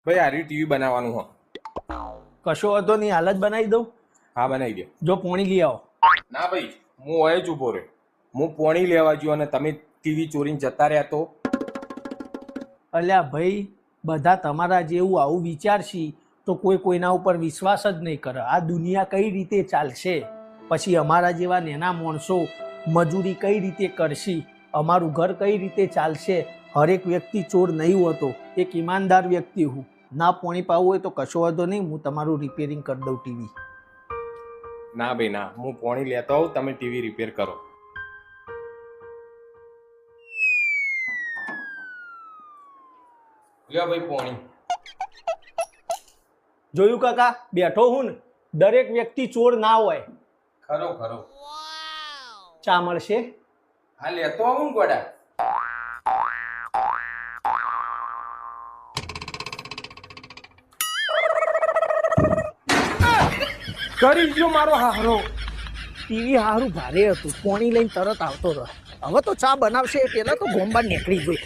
ભાઈ હારી ટીવી બનાવવાનું હો. કશો હતો નહીં, હાલ જ બનાવી દઉં. હા બનાવી દો. જો પોણી લઈ આવો. ના ભાઈ હું હોય જ ઉભો રહ્યો. હું પોણી લેવા ગયો અને તમે ટીવી ચોરીને જતા રહ્યા તો. અલ્યા ભાઈ, બધા તમારા જેવું આવું વિચારશી તો કોઈ કોઈના ઉપર વિશ્વાસ જ નહીં કરે. આ દુનિયા કઈ રીતે ચાલશે? પછી અમારા જેવા નાના માણસો મજૂરી કઈ રીતે કરશી? અમારું ઘર કઈ રીતે ચાલશે? હરેક વ્યક્તિ ચોર નહીં હોતો, એક ઈમાનદાર વ્યક્તિ હું. ના પોણી પાવું હોય તો કશો વાંધો નહીં, હું તમારું રિપેરિંગ કરી દઉં ટીવી. ના ભાઈ ના, હું પોણી લેતો આવું, તમે ટીવી રિપેર કરો. લ્યો ભાઈ પોણી. જોયું કાકા, બેઠો હું ને, દરેક વ્યક્તિ ચોર ના હોય. ખરો ખરો. ચા મળશે? હા લેતો આવું ને ગોડા. કરી જો મારો હારો. ટીવી હારું ભારે હતું, પોણી લઈને તરત આવતો રહ્યો. હવે તો ચા બનાવશે એ પેલા તો ગોમબાર નીકળી ગઈ.